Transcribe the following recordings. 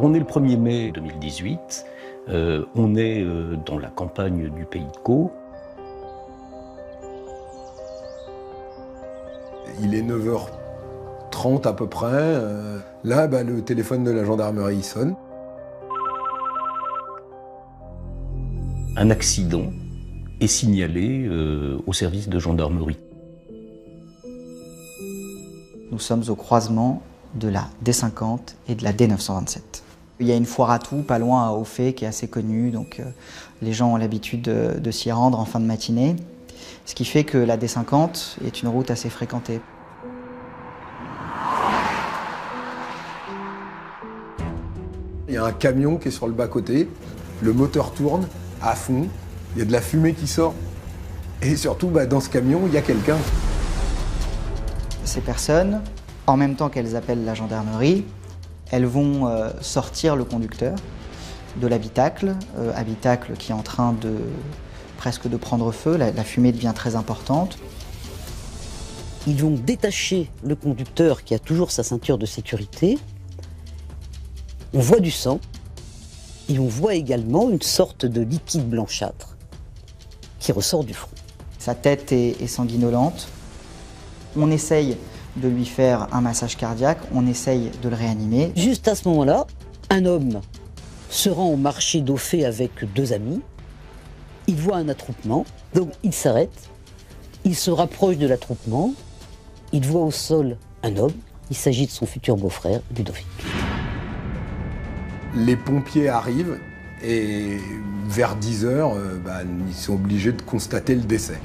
On est le 1er mai 2018, on est dans la campagne du Pays de Caux. Il est 9h30 à peu près. Là, le téléphone de la gendarmerie sonne. Un accident est signalé au service de gendarmerie. Nous sommes au croisement de la D50 et de la D927. Il y a une foire à tout, pas loin à Auffay, qui est assez connue, donc les gens ont l'habitude de s'y rendre en fin de matinée. Ce qui fait que la D50 est une route assez fréquentée. Il y a un camion qui est sur le bas-côté, le moteur tourne à fond, il y a de la fumée qui sort. Et surtout, dans ce camion, il y a quelqu'un. Ces personnes, en même temps qu'elles appellent la gendarmerie, elles vont sortir le conducteur de l'habitacle, habitacle qui est en train presque de prendre feu, la fumée devient très importante. Ils vont détacher le conducteur qui a toujours sa ceinture de sécurité. On voit du sang et on voit également une sorte de liquide blanchâtre qui ressort du front. Sa tête est sanguinolente. On essaye de lui faire un massage cardiaque, on essaye de le réanimer. Juste à ce moment-là, un homme se rend au marché d'Auffay avec 2 amis. Il voit un attroupement, donc il s'arrête. Il se rapproche de l'attroupement. Il voit au sol un homme. Il s'agit de son futur beau-frère, Ludovic. Les pompiers arrivent et vers 10h, ils sont obligés de constater le décès.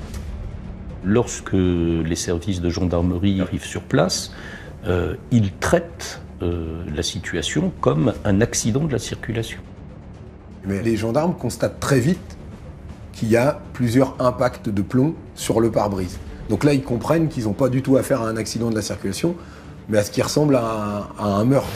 Lorsque les services de gendarmerie arrivent sur place, ils traitent la situation comme un accident de la circulation. Mais les gendarmes constatent très vite qu'il y a plusieurs impacts de plomb sur le pare-brise. Donc là, ils comprennent qu'ils n'ont pas du tout affaire à un accident de la circulation, mais à ce qui ressemble à un meurtre.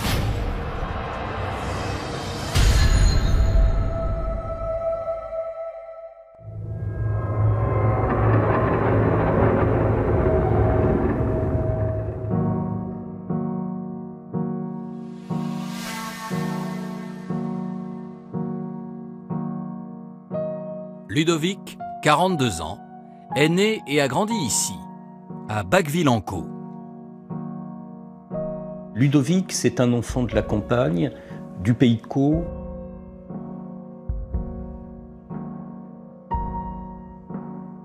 Ludovic, 42 ans, est né et a grandi ici, à Bacqueville-en-Caux. Ludovic, c'est un enfant de la campagne, du Pays de Caux.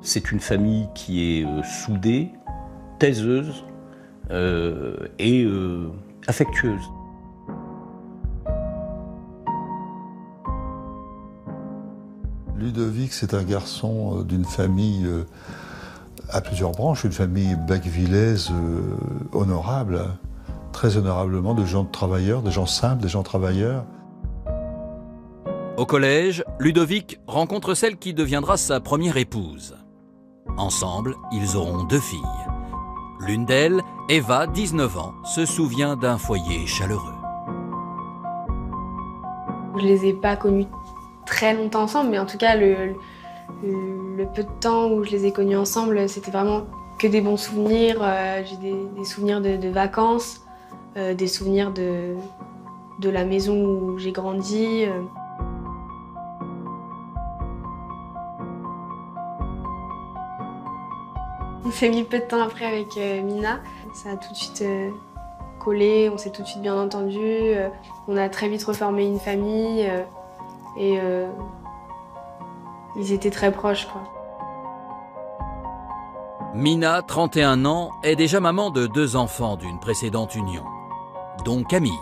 C'est une famille qui est soudée, taiseuse et affectueuse. Ludovic, c'est un garçon d'une famille à plusieurs branches, une famille bacquevillaise honorable, très honorablement, de gens travailleurs, des gens simples, des gens travailleurs. Au collège, Ludovic rencontre celle qui deviendra sa première épouse. Ensemble, ils auront 2 filles. L'une d'elles, Eva, 19 ans, se souvient d'un foyer chaleureux. Je les ai pas connus très longtemps ensemble, mais en tout cas, le peu de temps où je les ai connus ensemble, c'était vraiment que des bons souvenirs. J'ai des souvenirs de vacances, des souvenirs de la maison où j'ai grandi. On s'est mis peu de temps après avec Mina. Ça a tout de suite collé, on s'est tout de suite bien entendu. On a très vite reformé une famille et ils étaient très proches, quoi. Mina, 31 ans, est déjà maman de 2 enfants d'une précédente union, dont Camille,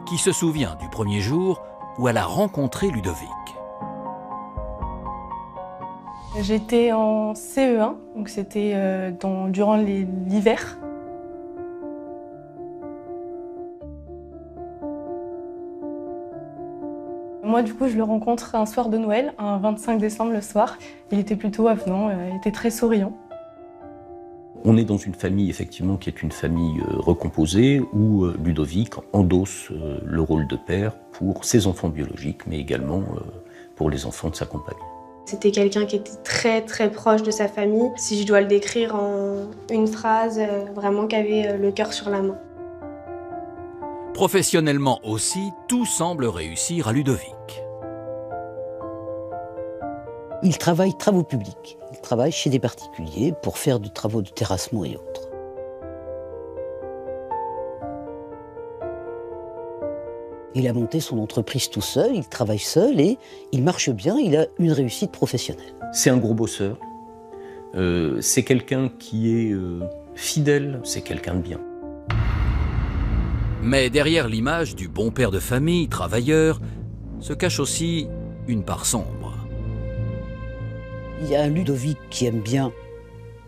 qui se souvient du premier jour où elle a rencontré Ludovic. J'étais en CE1, donc c'était durant l'hiver. Moi, du coup, je le rencontre un soir de Noël, un 25 décembre le soir. Il était plutôt avenant, il était très souriant. On est dans une famille, effectivement, qui est une famille recomposée, où Ludovic endosse le rôle de père pour ses enfants biologiques, mais également pour les enfants de sa compagne. C'était quelqu'un qui était très très proche de sa famille. Si je dois le décrire en une phrase, vraiment qui avait le cœur sur la main. Professionnellement aussi, tout semble réussir à Ludovic. Il travaille travaux publics. Il travaille chez des particuliers pour faire des travaux de terrassement et autres. Il a monté son entreprise tout seul, il travaille seul et il marche bien, il a une réussite professionnelle. C'est un gros bosseur. C'est quelqu'un qui est fidèle, c'est quelqu'un de bien. Mais derrière l'image du bon père de famille, travailleur, se cache aussi une part sombre. Il y a un Ludovic qui aime bien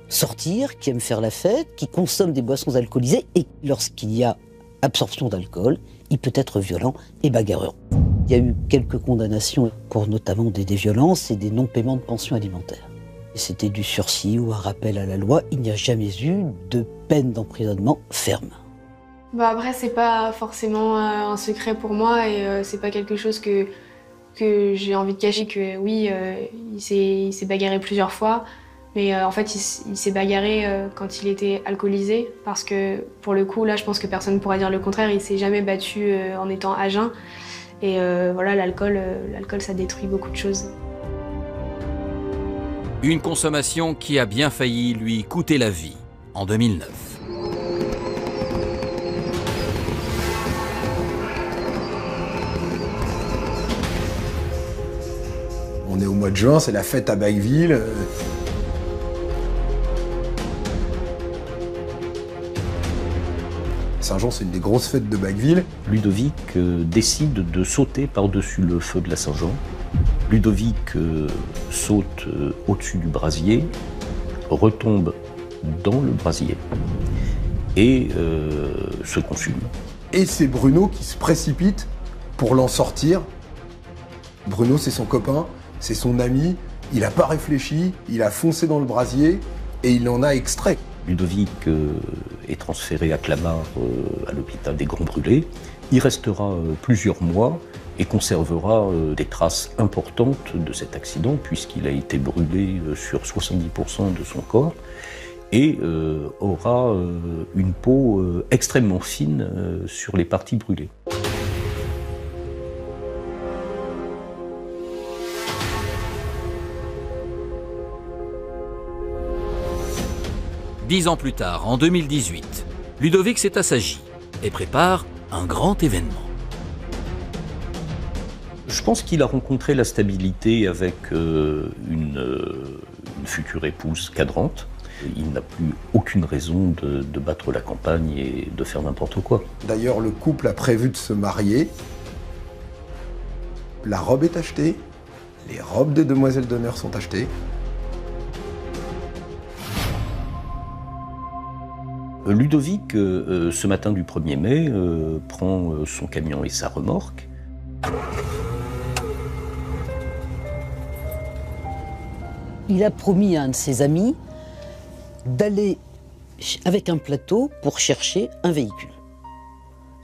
sortir, qui aime faire la fête, qui consomme des boissons alcoolisées et lorsqu'il y a absorption d'alcool, il peut être violent et bagarreur. Il y a eu quelques condamnations pour notamment des violences et des non-paiements de pensions alimentaires. C'était du sursis ou un rappel à la loi, il n'y a jamais eu de peine d'emprisonnement ferme. Après, c'est pas forcément un secret pour moi et c'est pas quelque chose que j'ai envie de cacher. Que oui, il s'est bagarré plusieurs fois, mais en fait, il s'est bagarré quand il était alcoolisé, parce que pour le coup, là, je pense que personne ne pourra dire le contraire. Il s'est jamais battu en étant à jeun. Et voilà, l'alcool, ça détruit beaucoup de choses. Une consommation qui a bien failli lui coûter la vie en 2009. On est au mois de juin, c'est la fête à Baqueville. Saint-Jean, c'est une des grosses fêtes de Baqueville. Ludovic décide de sauter par-dessus le feu de la Saint-Jean. Ludovic saute au-dessus du brasier, retombe dans le brasier et se consume. Et c'est Bruno qui se précipite pour l'en sortir. Bruno, c'est son copain, c'est son ami, il n'a pas réfléchi, il a foncé dans le brasier et il en a extrait. Ludovic est transféré à Clamart, à l'hôpital des Grands Brûlés. Il restera plusieurs mois et conservera des traces importantes de cet accident, puisqu'il a été brûlé sur 70% de son corps et aura une peau extrêmement fine sur les parties brûlées. Dix ans plus tard, en 2018, Ludovic s'est assagi et prépare un grand événement. Je pense qu'il a rencontré la stabilité avec une future épouse cadrante. Il n'a plus aucune raison de battre la campagne et de faire n'importe quoi. D'ailleurs, le couple a prévu de se marier. La robe est achetée, les robes des demoiselles d'honneur sont achetées. Ludovic, ce matin du 1er mai, prend son camion et sa remorque. Il a promis à un de ses amis d'aller avec un plateau pour chercher un véhicule.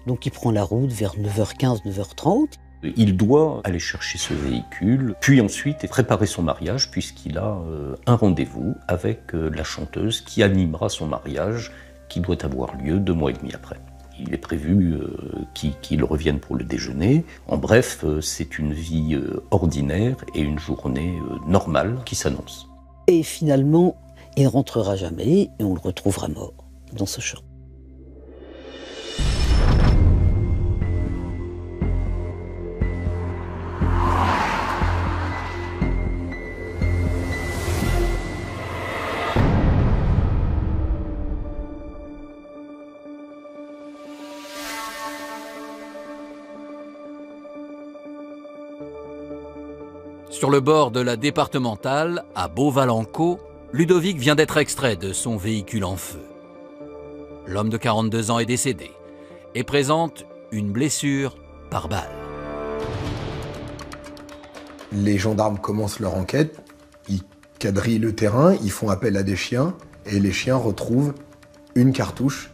Donc il prend la route vers 9h15, 9h30. Il doit aller chercher ce véhicule, puis ensuite préparer son mariage, puisqu'il a un rendez-vous avec la chanteuse qui animera son mariage, qui doit avoir lieu 2 mois et demi après. Il est prévu qu'il revienne pour le déjeuner. En bref, c'est une vie ordinaire et une journée normale qui s'annonce. Et finalement, il ne rentrera jamais et on le retrouvera mort dans ce champ. Sur le bord de la départementale, à Beauval-en-Caux, Ludovic vient d'être extrait de son véhicule en feu. L'homme de 42 ans est décédé et présente une blessure par balle. Les gendarmes commencent leur enquête, ils quadrillent le terrain, ils font appel à des chiens et les chiens retrouvent une cartouche.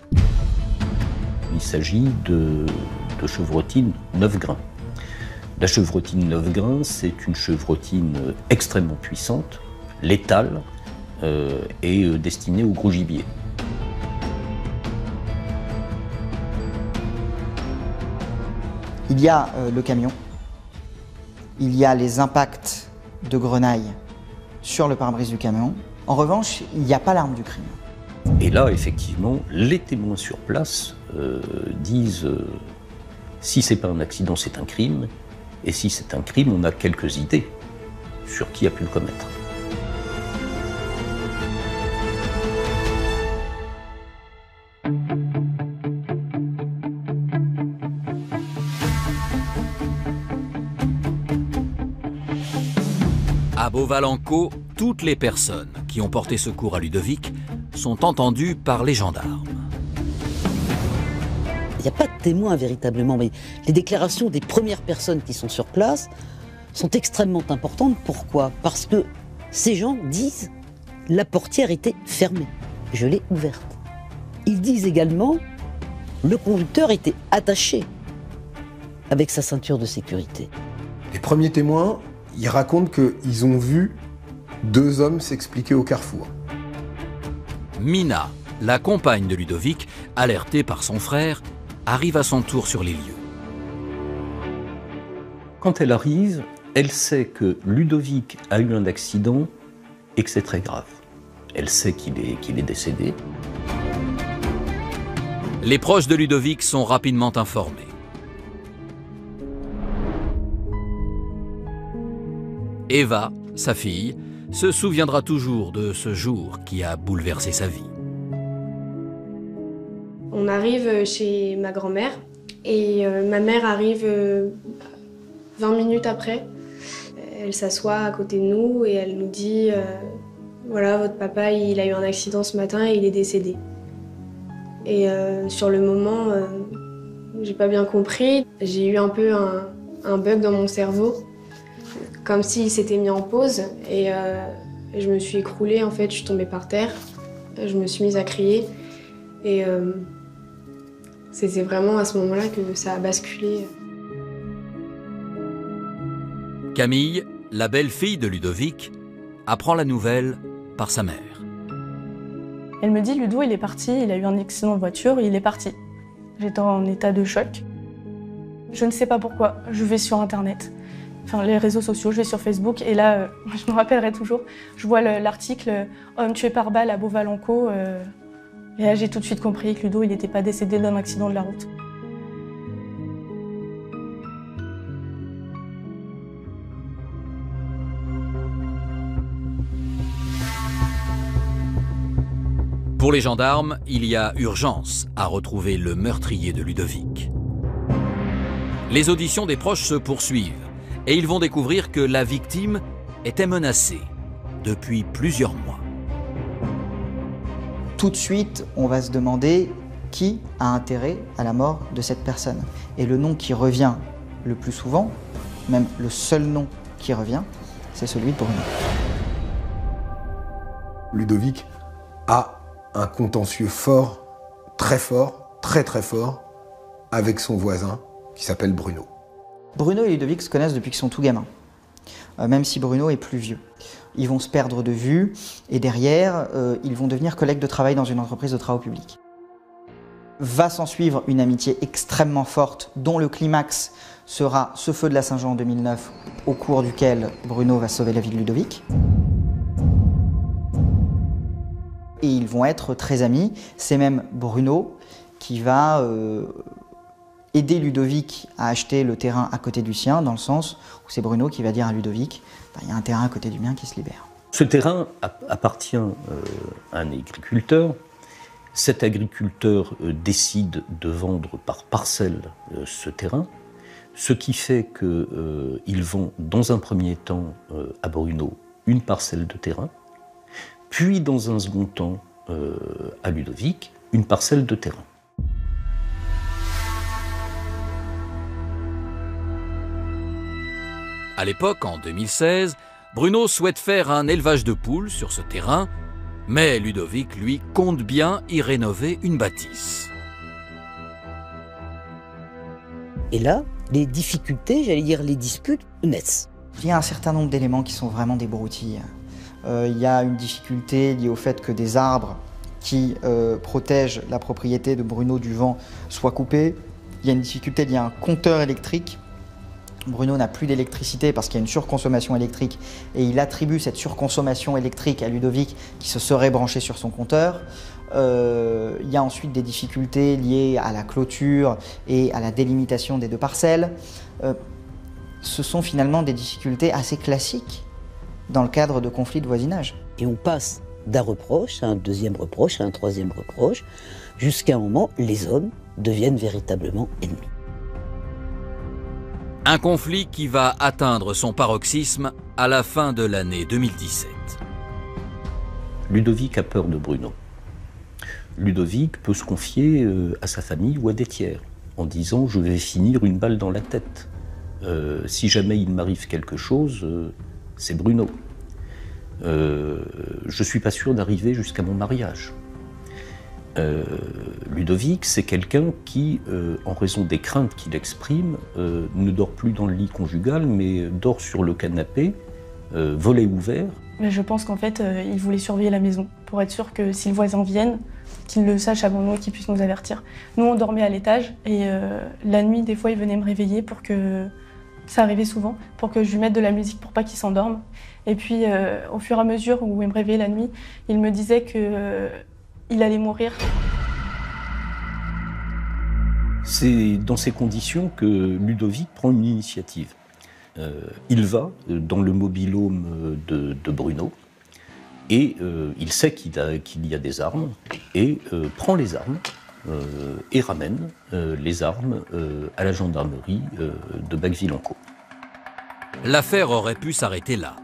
Il s'agit de chevrotine 9 grains. La chevrotine 9 grains, c'est une chevrotine extrêmement puissante, létale et destinée au gros gibier. Il y a le camion, il y a les impacts de grenaille sur le pare-brise du camion. En revanche, il n'y a pas l'arme du crime. Et là, effectivement, les témoins sur place disent si c'est pas un accident, c'est un crime. Et si c'est un crime, on a quelques idées sur qui a pu le commettre. À Beauval-en-Caux, toutes les personnes qui ont porté secours à Ludovic sont entendues par les gendarmes. Il n'y a pas de témoins véritablement, mais les déclarations des premières personnes qui sont sur place sont extrêmement importantes. Pourquoi? Parce que ces gens disent « la portière était fermée, je l'ai ouverte ». Ils disent également « le conducteur était attaché avec sa ceinture de sécurité ». Les premiers témoins, ils racontent qu'ils ont vu 2 hommes s'expliquer au carrefour. Mina, la compagne de Ludovic, alertée par son frère, arrive à son tour sur les lieux. Quand elle arrive, elle sait que Ludovic a eu un accident et que c'est très grave. Elle sait qu'il est décédé. Les proches de Ludovic sont rapidement informés. Eva, sa fille, se souviendra toujours de ce jour qui a bouleversé sa vie. On arrive chez ma grand-mère et ma mère arrive 20 minutes après. Elle s'assoit à côté de nous et elle nous dit voilà, votre papa il a eu un accident ce matin et il est décédé. Et sur le moment, j'ai pas bien compris. J'ai eu un peu un bug dans mon cerveau, comme s'il s'était mis en pause et je me suis écroulée en fait, je suis tombée par terre. Je me suis mise à crier et c'était vraiment à ce moment-là que ça a basculé. Camille, la belle-fille de Ludovic, apprend la nouvelle par sa mère. Elle me dit, Ludo, il est parti, il a eu un accident de voiture, il est parti. J'étais en état de choc. Je ne sais pas pourquoi, je vais sur Internet, enfin les réseaux sociaux, je vais sur Facebook, et là, je me rappellerai toujours, je vois l'article « Homme tué par balle à Beauval-en-Caux », et là j'ai tout de suite compris que Ludo, il n'était pas décédé d'un accident de la route. Pour les gendarmes, il y a urgence à retrouver le meurtrier de Ludovic. Les auditions des proches se poursuivent et ils vont découvrir que la victime était menacée depuis plusieurs mois. Tout de suite, on va se demander qui a intérêt à la mort de cette personne. Et le nom qui revient le plus souvent, même le seul nom qui revient, c'est celui de Bruno. Ludovic a un contentieux fort, très fort, avec son voisin qui s'appelle Bruno. Bruno et Ludovic se connaissent depuis qu'ils sont tout gamins, même si Bruno est plus vieux. Ils vont se perdre de vue et derrière, ils vont devenir collègues de travail dans une entreprise de travaux publics. Va s'en suivre une amitié extrêmement forte dont le climax sera ce feu de la Saint-Jean en 2009 au cours duquel Bruno va sauver la vie de Ludovic. Et ils vont être très amis. C'est même Bruno qui va aider Ludovic à acheter le terrain à côté du sien, dans le sens où c'est Bruno qui va dire à Ludovic « il y a un terrain à côté du mien qui se libère ». Ce terrain appartient à un agriculteur. Cet agriculteur décide de vendre par parcelle ce terrain, ce qui fait qu'il vend dans un premier temps à Bruno une parcelle de terrain, puis dans un second temps à Ludovic une parcelle de terrain. À l'époque, en 2016, Bruno souhaite faire un élevage de poules sur ce terrain, mais Ludovic, lui, compte bien y rénover une bâtisse. Et là, les difficultés, j'allais dire les disputes, naissent. Il y a un certain nombre d'éléments qui sont vraiment des broutilles. Il y a une difficulté liée au fait que des arbres qui protègent la propriété de Bruno du vent soient coupés. Il y a une difficulté liée à un compteur électrique. Bruno n'a plus d'électricité parce qu'il y a une surconsommation électrique et il attribue cette surconsommation électrique à Ludovic qui se serait branché sur son compteur. Il y a ensuite des difficultés liées à la clôture et à la délimitation des deux parcelles. Ce sont finalement des difficultés assez classiques dans le cadre de conflits de voisinage. Et on passe d'un reproche à un deuxième reproche, à un troisième reproche, jusqu'à un moment, les hommes deviennent véritablement ennemis. Un conflit qui va atteindre son paroxysme à la fin de l'année 2017. Ludovic a peur de Bruno. Ludovic peut se confier à sa famille ou à des tiers en disant « je vais finir une balle dans la tête. Si jamais il m'arrive quelque chose, c'est Bruno. Je ne suis pas sûr d'arriver jusqu'à mon mariage. » Ludovic, c'est quelqu'un qui, en raison des craintes qu'il exprime, ne dort plus dans le lit conjugal, mais dort sur le canapé, volet ouvert. Mais je pense qu'en fait, il voulait surveiller la maison, pour être sûr que si le voisin vienne, qu'il le sache avant nous et qu'il puisse nous avertir. Nous, on dormait à l'étage, et la nuit, des fois, il venait me réveiller pour que... Ça arrivait souvent, pour que je lui mette de la musique pour pas qu'il s'endorme. Et puis, au fur et à mesure où il me réveillait la nuit, il me disait que... il allait mourir. C'est dans ces conditions que Ludovic prend une initiative. Il va dans le mobil-home de Bruno et il sait qu'il y a des armes et prend les armes et ramène les armes à la gendarmerie de Bacqueville-en-Caux. L'affaire aurait pu s'arrêter là,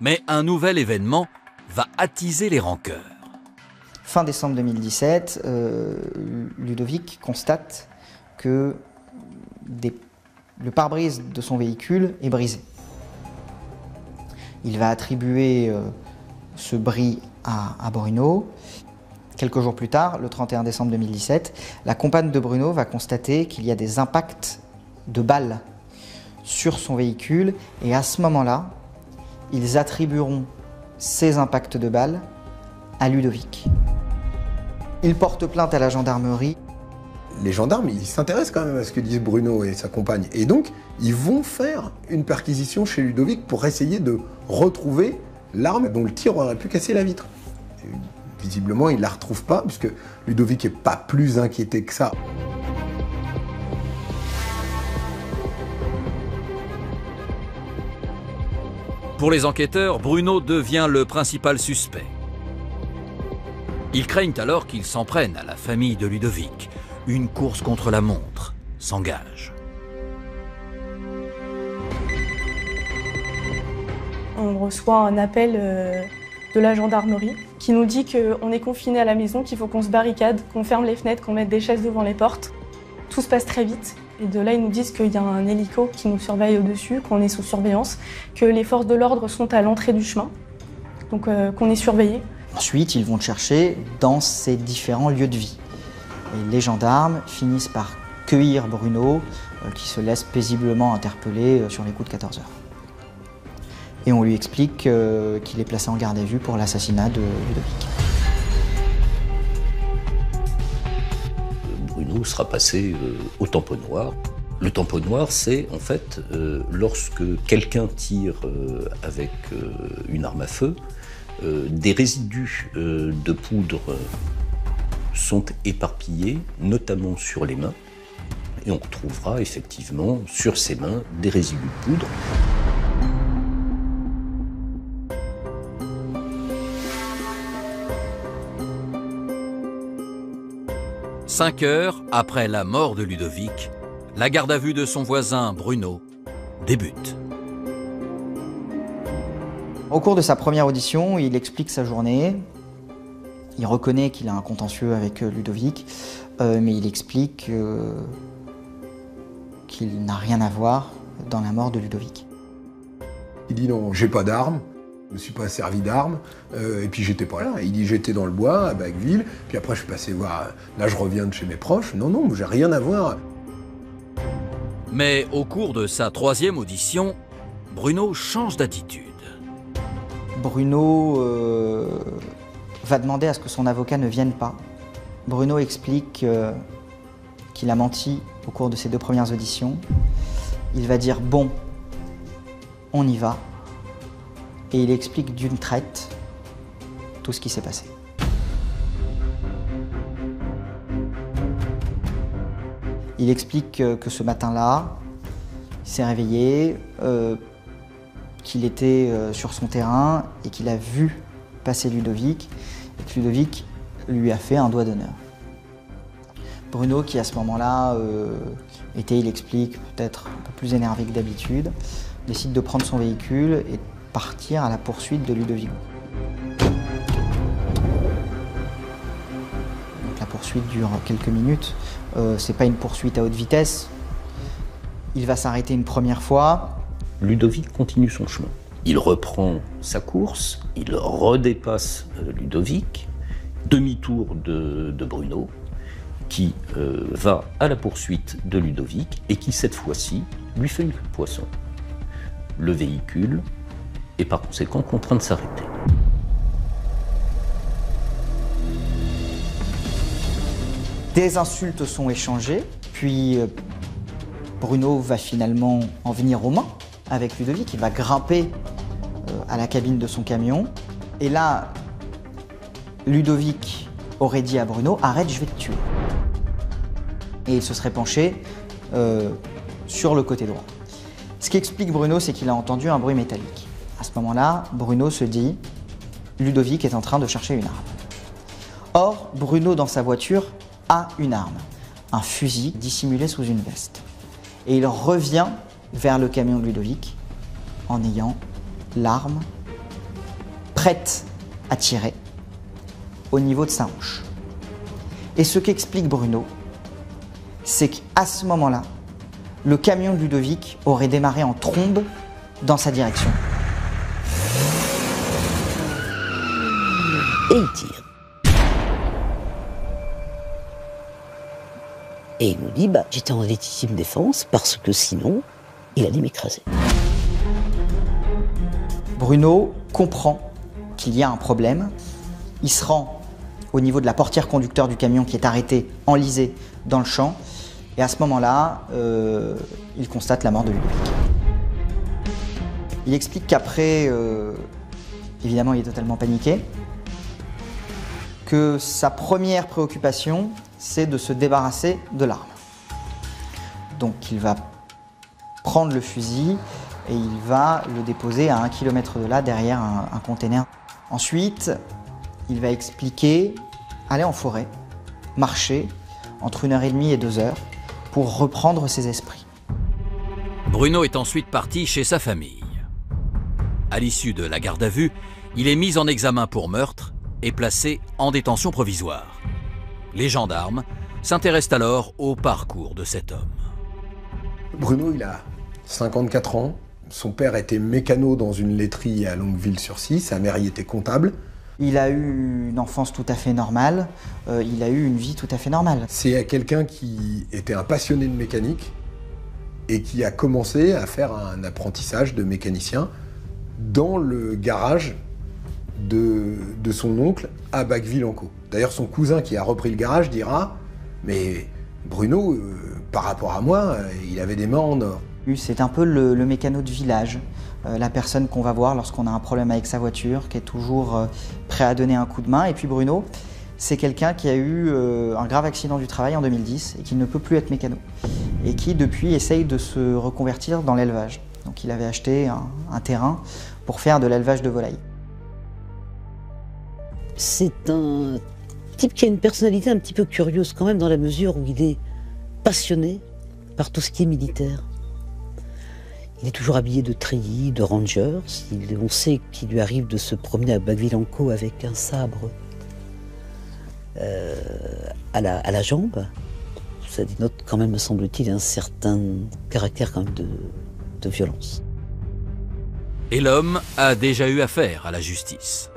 mais un nouvel événement va attiser les rancœurs. Fin décembre 2017, Ludovic constate que le pare-brise de son véhicule est brisé. Il va attribuer ce bris à Bruno. Quelques jours plus tard, le 31 décembre 2017, la compagne de Bruno va constater qu'il y a des impacts de balles sur son véhicule et à ce moment-là, ils attribueront ces impacts de balles à Ludovic. Il porte plainte à la gendarmerie. Les gendarmes, ils s'intéressent quand même à ce que disent Bruno et sa compagne. Et donc, ils vont faire une perquisition chez Ludovic pour essayer de retrouver l'arme dont le tir aurait pu casser la vitre. Et visiblement, ils ne la retrouvent pas, puisque Ludovic n'est pas plus inquiété que ça. Pour les enquêteurs, Bruno devient le principal suspect. Ils craignent alors qu'il s'en prenne à la famille de Ludovic. Une course contre la montre s'engage. On reçoit un appel de la gendarmerie qui nous dit qu'on est confiné à la maison, qu'il faut qu'on se barricade, qu'on ferme les fenêtres, qu'on mette des chaises devant les portes. Tout se passe très vite. Et de là, ils nous disent qu'il y a un hélico qui nous surveille au-dessus, qu'on est sous surveillance, que les forces de l'ordre sont à l'entrée du chemin, donc qu'on est surveillé. Ensuite, ils vont te chercher dans ces différents lieux de vie. Et les gendarmes finissent par cueillir Bruno, qui se laisse paisiblement interpeller sur les coups de 14 heures. Et on lui explique qu'il est placé en garde à vue pour l'assassinat de Ludovic. Bruno sera passé au tamponnoir. Le tamponnoir, c'est en fait lorsque quelqu'un tire avec une arme à feu, des résidus de poudre sont éparpillés, notamment sur les mains, et on retrouvera effectivement sur ses mains des résidus de poudre. Cinq heures après la mort de Ludovic, la garde à vue de son voisin Bruno débute. Au cours de sa première audition, il explique sa journée. Il reconnaît qu'il a un contentieux avec Ludovic, mais il explique qu'il n'a rien à voir dans la mort de Ludovic. Il dit non, j'ai pas d'armes, je me suis pas servi d'armes, et puis j'étais pas là. Il dit j'étais dans le bois, à Bacqueville, puis après je suis passé voir, là je reviens de chez mes proches. Non, non, j'ai rien à voir. Mais au cours de sa troisième audition, Bruno change d'attitude. Bruno va demander à ce que son avocat ne vienne pas. Bruno explique qu'il a menti au cours de ses 2 premières auditions. Il va dire « bon, on y va » et il explique d'une traite tout ce qui s'est passé. Il explique que ce matin-là, il s'est réveillé, qu'il était sur son terrain et qu'il a vu passer Ludovic et que Ludovic lui a fait un doigt d'honneur. Bruno, qui à ce moment-là était, il explique, peut-être un peu plus énervé que d'habitude, décide de prendre son véhicule et de partir à la poursuite de Ludovic. Donc la poursuite dure quelques minutes. C'est pas une poursuite à haute vitesse. Il va s'arrêter une première fois. Ludovic continue son chemin. Il reprend sa course, il redépasse Ludovic, demi-tour de Bruno, qui va à la poursuite de Ludovic et qui, cette fois-ci, lui fait une queue de poisson. Le véhicule est par conséquent contraint de s'arrêter. Des insultes sont échangées, puis Bruno va finalement en venir aux mains avec Ludovic. Il va grimper à la cabine de son camion. Et là, Ludovic aurait dit à Bruno « Arrête, je vais te tuer ». Et il se serait penché sur le côté droit. Ce qu'explique Bruno, c'est qu'il a entendu un bruit métallique. À ce moment-là, Bruno se dit « Ludovic est en train de chercher une arme ». Or, Bruno, dans sa voiture, a une arme, un fusil dissimulé sous une veste. Et il revient vers le camion de Ludovic en ayant l'arme prête à tirer au niveau de sa hanche. Et ce qu'explique Bruno, c'est qu'à ce moment-là, le camion de Ludovic aurait démarré en trombe dans sa direction. Et il tire. Et il nous dit, j'étais en légitime défense parce que sinon, il allait m'écraser. Bruno comprend qu'il y a un problème. Il se rend au niveau de la portière conducteur du camion qui est arrêtée, enlisée dans le champ. Et à ce moment-là, il constate la mort de Ludovic. Il explique qu'après, évidemment, il est totalement paniqué, que sa première préoccupation, c'est de se débarrasser de l'arme. Donc il va prendre le fusil et il va le déposer à 1 km de là, derrière un container. Ensuite, il va expliquer aller en forêt, marcher entre 1h30 et 2h pour reprendre ses esprits. Bruno est ensuite parti chez sa famille. À l'issue de la garde à vue, il est mis en examen pour meurtre et placé en détention provisoire. Les gendarmes s'intéressent alors au parcours de cet homme. Bruno, il a 54 ans. Son père était mécano dans une laiterie à Longueville-sur-Scie. Sa mère y était comptable. Il a eu une enfance tout à fait normale. Il a eu une vie tout à fait normale. C'est quelqu'un qui était un passionné de mécanique et qui a commencé à faire un apprentissage de mécanicien dans le garage de son oncle à Bacqueville-en-Caux. D'ailleurs, son cousin qui a repris le garage dira « Mais Bruno, par rapport à moi, il avait des mains en or. » C'est un peu le mécano de village, la personne qu'on va voir lorsqu'on a un problème avec sa voiture, qui est toujours prêt à donner un coup de main. Et puis Bruno, c'est quelqu'un qui a eu un grave accident du travail en 2010 et qui ne peut plus être mécano. Et qui, depuis, essaye de se reconvertir dans l'élevage. Donc il avait acheté un terrain pour faire de l'élevage de volailles. C'est un type qui a une personnalité un petit peu curieuse quand même, dans la mesure où il est passionné par tout ce qui est militaire. Il est toujours habillé de treillis, de rangers. On sait qu'il lui arrive de se promener à Bacqueville-en-Caux avec un sabre à la jambe. Ça dénote quand même, me semble-t-il, un certain caractère quand même de violence. Et l'homme a déjà eu affaire à la justice.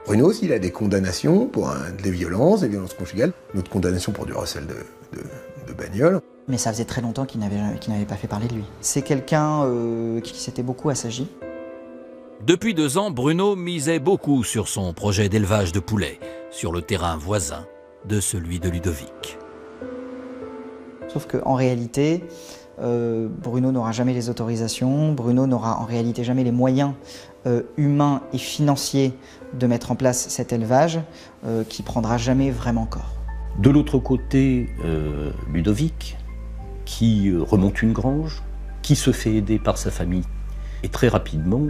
Bruno aussi, il a des condamnations pour des violences conjugales, notre condamnation pour du recel de bagnole. Mais ça faisait très longtemps qu'il n'avait pas fait parler de lui. C'est quelqu'un qui s'était beaucoup assagi. Depuis 2 ans, Bruno misait beaucoup sur son projet d'élevage de poulets, sur le terrain voisin de celui de Ludovic. trouve qu'en réalité, Bruno n'aura jamais les autorisations, Bruno n'aura en réalité jamais les moyens humains et financiers de mettre en place cet élevage qui prendra jamais vraiment corps. De l'autre côté, Ludovic, qui remonte une grange, qui se fait aider par sa famille. Et très rapidement,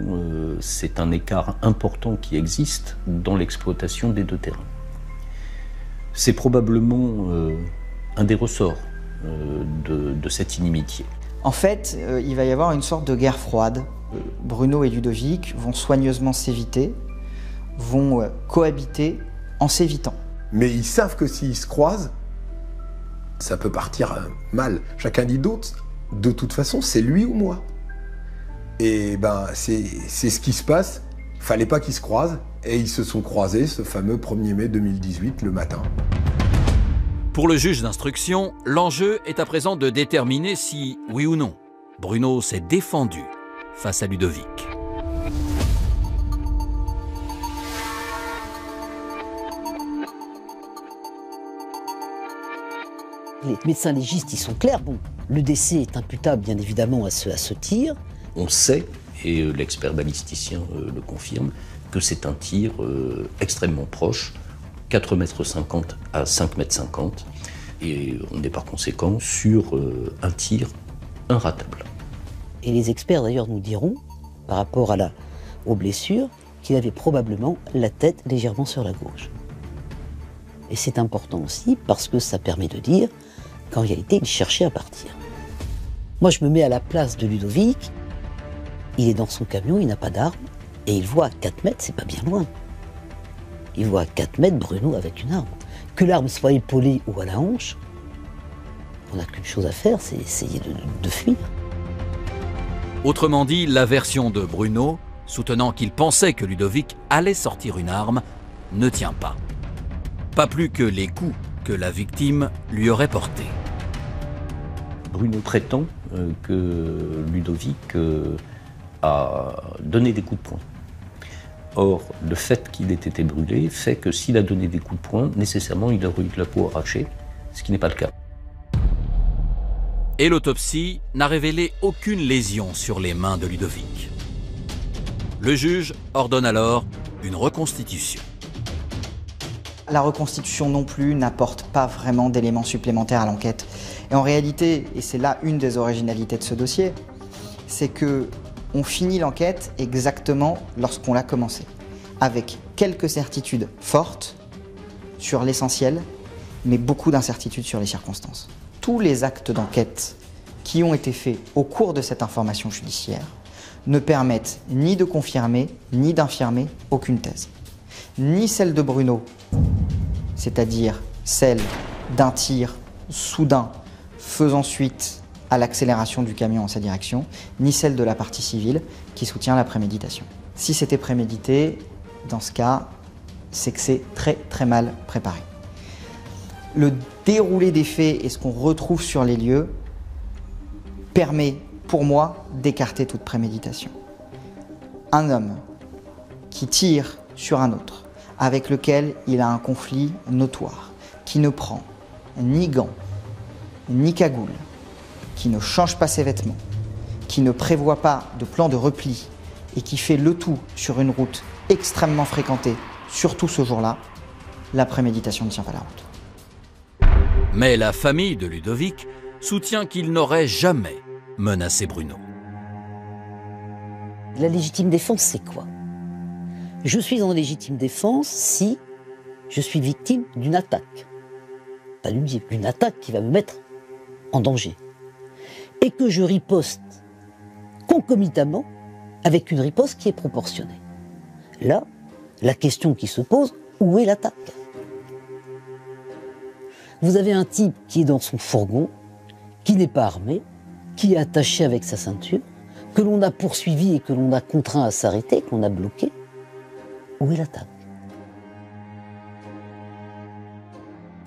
c'est un écart important qui existe dans l'exploitation des deux terrains. C'est probablement un des ressorts de cette inimitié. En fait, il va y avoir une sorte de guerre froide. Bruno et Ludovic vont soigneusement s'éviter, vont cohabiter en s'évitant. Mais ils savent que s'ils se croisent, ça peut partir mal. Chacun dit d'autre, de toute façon, c'est lui ou moi. Et ben, c'est ce qui se passe. Fallait pas qu'ils se croisent. Et ils se sont croisés ce fameux 1er mai 2018, le matin. Pour le juge d'instruction, l'enjeu est à présent de déterminer si, oui ou non, Bruno s'est défendu face à Ludovic. Les médecins légistes, ils sont clairs. Bon, le décès est imputable, bien évidemment, à ce tir. On sait, et l'expert balisticien le confirme, que c'est un tir extrêmement proche, 4,50 m à 5,50 m, et on est par conséquent sur un tir inratable. Et les experts, d'ailleurs, nous diront, par rapport aux blessures, qu'il avait probablement la tête légèrement sur la gauche. Et c'est important aussi parce que ça permet de dire qu'en réalité, il cherchait à partir. Moi, je me mets à la place de Ludovic. Il est dans son camion, il n'a pas d'arme, et il voit à 4 mètres, c'est pas bien loin. Il voit à 4 mètres Bruno avec une arme. Que l'arme soit épaulée ou à la hanche, on n'a qu'une chose à faire, c'est essayer de fuir. Autrement dit, la version de Bruno, soutenant qu'il pensait que Ludovic allait sortir une arme, ne tient pas. Pas plus que les coups que la victime lui aurait portés. Bruno prétend que Ludovic a donné des coups de poing. Or, le fait qu'il ait été brûlé fait que s'il a donné des coups de poing, nécessairement il aurait eu de la peau arrachée, ce qui n'est pas le cas. Et l'autopsie n'a révélé aucune lésion sur les mains de Ludovic. Le juge ordonne alors une reconstitution. La reconstitution non plus n'apporte pas vraiment d'éléments supplémentaires à l'enquête. Et en réalité, et c'est là une des originalités de ce dossier, c'est que on finit l'enquête exactement lorsqu'on l'a commencé, avec quelques certitudes fortes sur l'essentiel, mais beaucoup d'incertitudes sur les circonstances. Tous les actes d'enquête qui ont été faits au cours de cette information judiciaire ne permettent ni de confirmer ni d'infirmer aucune thèse. Ni celle de Bruno, c'est-à-dire celle d'un tir soudain faisant suite à l'accélération du camion en sa direction, ni celle de la partie civile qui soutient la préméditation. Si c'était prémédité, dans ce cas, c'est que c'est très très mal préparé. Le déroulé des faits et ce qu'on retrouve sur les lieux permet, pour moi, d'écarter toute préméditation. Un homme qui tire sur un autre, avec lequel il a un conflit notoire, qui ne prend ni gants, ni cagoule, qui ne change pas ses vêtements, qui ne prévoit pas de plan de repli et qui fait le tout sur une route extrêmement fréquentée, surtout ce jour-là, la préméditation ne tient pas la route. Mais la famille de Ludovic soutient qu'il n'aurait jamais menacé Bruno. La légitime défense, c'est quoi? Je suis en légitime défense si je suis victime d'une attaque. Pas d'une attaque qui va me mettre en danger. Et que je riposte concomitamment avec une riposte qui est proportionnée. Là, la question qui se pose, où est l'attaque? Vous avez un type qui est dans son fourgon, qui n'est pas armé, qui est attaché avec sa ceinture, que l'on a poursuivi et que l'on a contraint à s'arrêter, qu'on a bloqué. Où est l'attaque?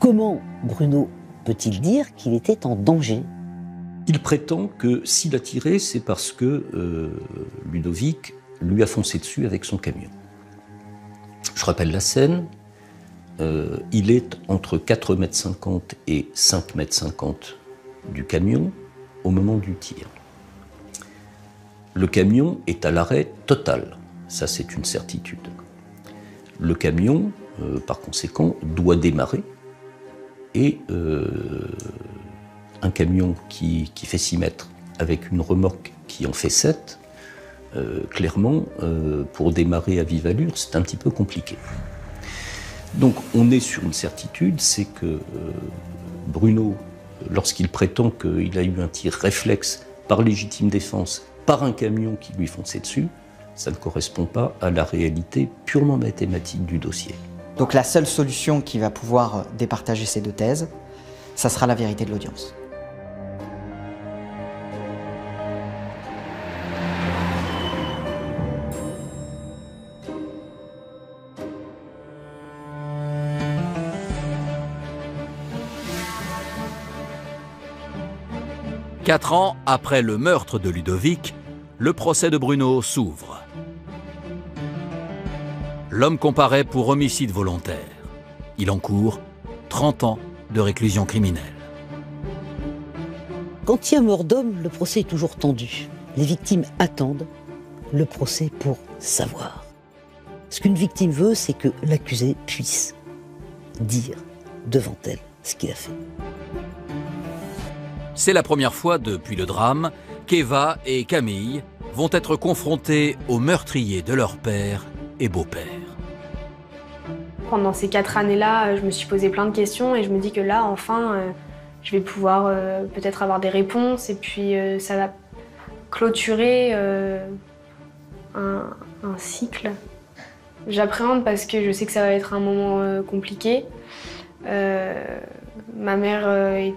Comment Bruno peut-il dire qu'il était en danger? Il prétend que s'il a tiré, c'est parce que Ludovic lui a foncé dessus avec son camion. Je rappelle la scène. Il est entre 4,50 m et 5,50 m du camion au moment du tir. Le camion est à l'arrêt total, ça c'est une certitude. Le camion, par conséquent, doit démarrer et un camion qui fait 6 mètres avec une remorque qui en fait 7, clairement, pour démarrer à vive allure, c'est un petit peu compliqué. Donc on est sur une certitude, c'est que Bruno, lorsqu'il prétend qu'il a eu un tir réflexe par légitime défense, par un camion qui lui fonçait dessus, ça ne correspond pas à la réalité purement mathématique du dossier. Donc la seule solution qui va pouvoir départager ces deux thèses, ça sera la vérité de l'audience. Quatre ans après le meurtre de Ludovic, le procès de Bruno s'ouvre. L'homme comparaît pour homicide volontaire. Il encourt 30 ans de réclusion criminelle. Quand il y a mort d'homme, le procès est toujours tendu. Les victimes attendent le procès pour savoir. Ce qu'une victime veut, c'est que l'accusé puisse dire devant elle ce qu'il a fait. C'est la première fois depuis le drame qu'Eva et Camille vont être confrontés aux meurtriers de leur père et beau-père. Pendant ces 4 années-là, je me suis posé plein de questions et je me dis que là, enfin, je vais pouvoir peut-être avoir des réponses et puis ça va clôturer un cycle. J'appréhende parce que je sais que ça va être un moment compliqué. Ma mère,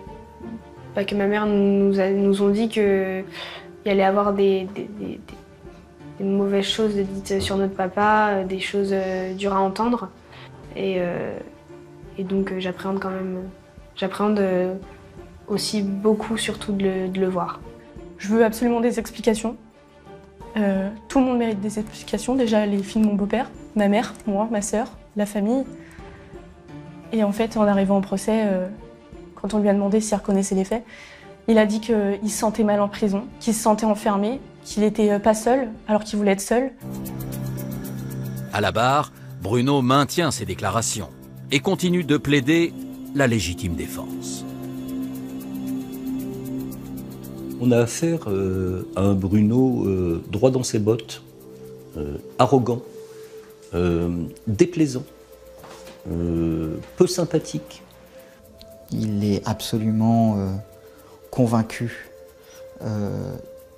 pas que ma mère nous ont dit qu'il y allait avoir des mauvaises choses dites sur notre papa, des choses dures à entendre. Et donc j'appréhende quand même, aussi beaucoup surtout de le voir. Je veux absolument des explications. Tout le monde mérite des explications. Déjà les filles de mon beau-père, ma mère, moi, ma sœur, la famille. Et en fait, en arrivant au procès, quand on lui a demandé s'il reconnaissait les faits, il a dit qu'il se sentait mal en prison, qu'il se sentait enfermé, qu'il n'était pas seul alors qu'il voulait être seul. À la barre, Bruno maintient ses déclarations et continue de plaider la légitime défense. On a affaire à un Bruno droit dans ses bottes, arrogant, déplaisant, peu sympathique. Il est absolument convaincu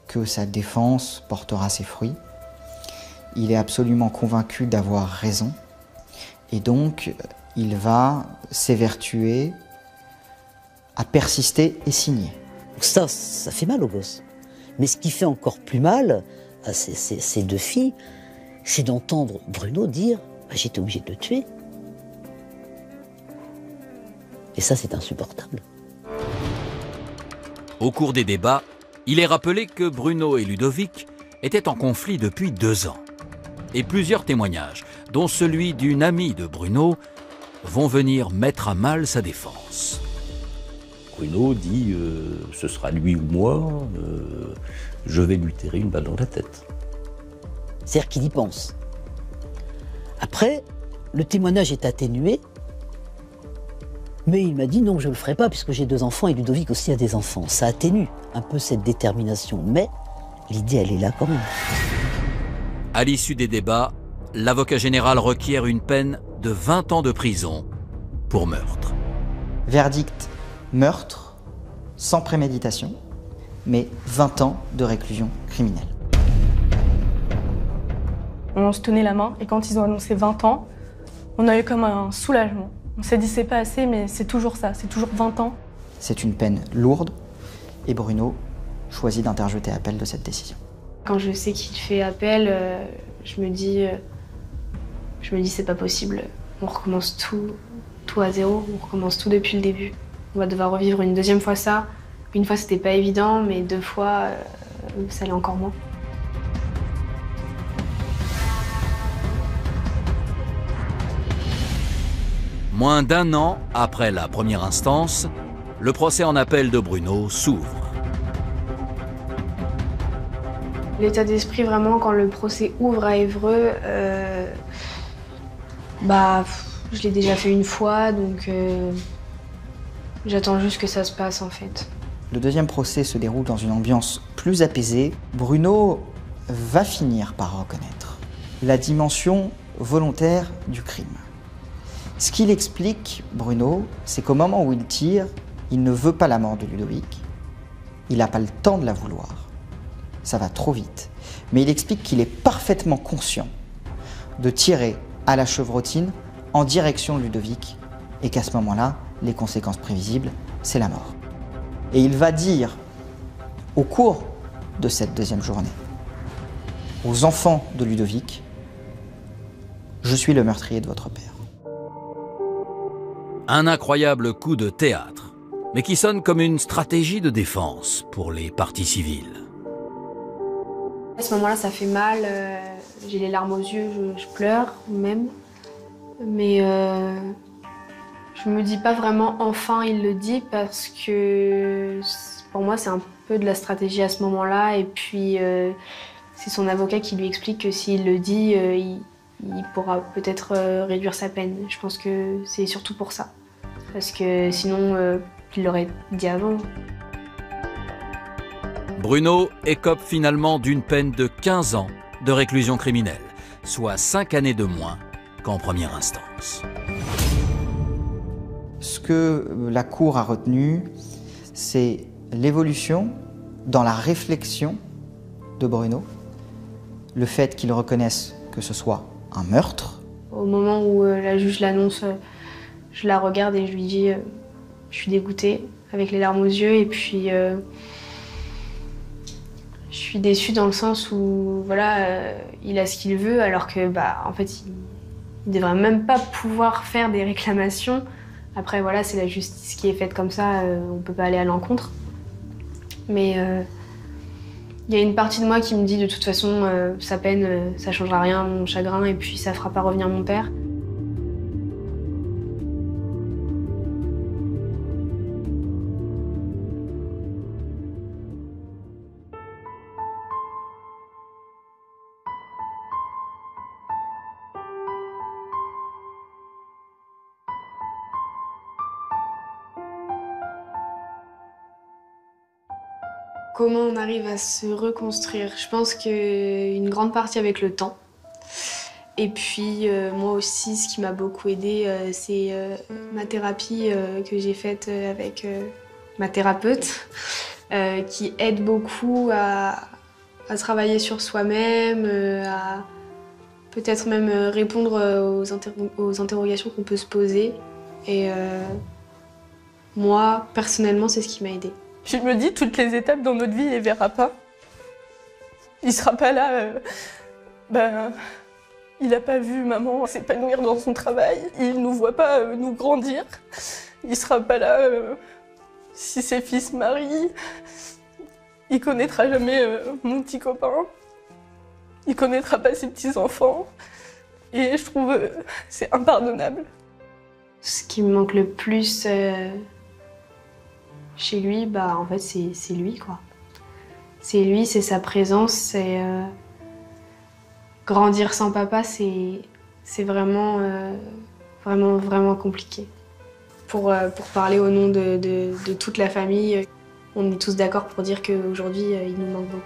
que sa défense portera ses fruits. Il est absolument convaincu d'avoir raison. Et donc, il va s'évertuer à persister et signer. Ça fait mal aux gosses. Mais ce qui fait encore plus mal à ces deux filles, c'est d'entendre Bruno dire « j'étais obligé de le tuer ». Et ça, c'est insupportable. Au cours des débats, il est rappelé que Bruno et Ludovic étaient en conflit depuis 2 ans. Et plusieurs témoignages, dont celui d'une amie de Bruno, vont venir mettre à mal sa défense. Bruno dit ce sera lui ou moi, je vais lui tirer une balle dans la tête. C'est-à-dire qu'il y pense. Après, le témoignage est atténué, mais il m'a dit non, je ne le ferai pas puisque j'ai 2 enfants et Ludovic aussi a des enfants. Ça atténue un peu cette détermination, mais l'idée, elle est là quand même. À l'issue des débats, l'avocat général requiert une peine de 20 ans de prison pour meurtre. Verdict, meurtre, sans préméditation, mais 20 ans de réclusion criminelle. On se tenait la main et quand ils ont annoncé 20 ans, on a eu comme un soulagement. On s'est dit c'est pas assez, mais c'est toujours ça, c'est toujours 20 ans. C'est une peine lourde et Bruno choisit d'interjeter appel de cette décision. Quand je sais qu'il fait appel, je me dis c'est pas possible. On recommence tout à zéro, on recommence tout depuis le début. On va devoir revivre une 2e fois ça. Une fois c'était pas évident, mais 2 fois ça l'est encore moins. Moins d'1 an après la première instance, le procès en appel de Bruno s'ouvre. L'état d'esprit vraiment quand le procès ouvre à Évreux, je l'ai déjà fait une fois, donc j'attends juste que ça se passe en fait. Le deuxième procès se déroule dans une ambiance plus apaisée. Bruno va finir par reconnaître la dimension volontaire du crime. Ce qu'il explique, Bruno, c'est qu'au moment où il tire, il ne veut pas la mort de Ludovic. Il n'a pas le temps de la vouloir. Ça va trop vite. Mais il explique qu'il est parfaitement conscient de tirer à la chevrotine en direction de Ludovic et qu'à ce moment-là, les conséquences prévisibles, c'est la mort. Et il va dire, au cours de cette deuxième journée, aux enfants de Ludovic, « Je suis le meurtrier de votre père ». Un incroyable coup de théâtre, mais qui sonne comme une stratégie de défense pour les parties civiles. À ce moment-là, ça fait mal, j'ai les larmes aux yeux, je pleure même. Mais je me dis pas vraiment enfin il le dit parce que pour moi c'est un peu de la stratégie à ce moment-là et puis c'est son avocat qui lui explique que s'il le dit, il pourra peut-être réduire sa peine. Je pense que c'est surtout pour ça. Parce que sinon, il l'aurait dit avant. Bruno écope finalement d'une peine de 15 ans de réclusion criminelle, soit 5 années de moins qu'en première instance. Ce que la Cour a retenu, c'est l'évolution dans la réflexion de Bruno, le fait qu'il reconnaisse que ce soit un meurtre. Au moment où la juge l'annonce, je la regarde et je lui dis je suis dégoûtée, avec les larmes aux yeux, et puis je suis déçue dans le sens où voilà, il a ce qu'il veut, alors que en fait il devrait même pas pouvoir faire des réclamations. Après voilà, c'est la justice qui est faite comme ça, on peut pas aller à l'encontre. Mais il y a une partie de moi qui me dit de toute façon sa peine, ça changera rien à mon chagrin et puis ça fera pas revenir mon père. Comment on arrive à se reconstruire? Je pense qu'une grande partie avec le temps. Et puis moi aussi, ce qui m'a beaucoup aidée, c'est ma thérapie que j'ai faite avec ma thérapeute, qui aide beaucoup à travailler sur soi-même, à peut-être même répondre aux interrogations qu'on peut se poser. Et moi, personnellement, c'est ce qui m'a aidée. Je me dis, toutes les étapes dans notre vie, il les verra pas. Il sera pas là. Il n'a pas vu maman s'épanouir dans son travail. Il nous voit pas nous grandir. Il sera pas là si ses fils se marient. Il connaîtra jamais mon petit copain. Il connaîtra pas ses petits-enfants. Et je trouve c'est impardonnable. Ce qui me manque le plus chez lui, en fait, c'est lui, quoi. C'est lui, c'est sa présence, c'est... Grandir sans papa, c'est vraiment, vraiment compliqué. Pour parler au nom de toute la famille, on est tous d'accord pour dire qu'aujourd'hui, il nous manque beaucoup.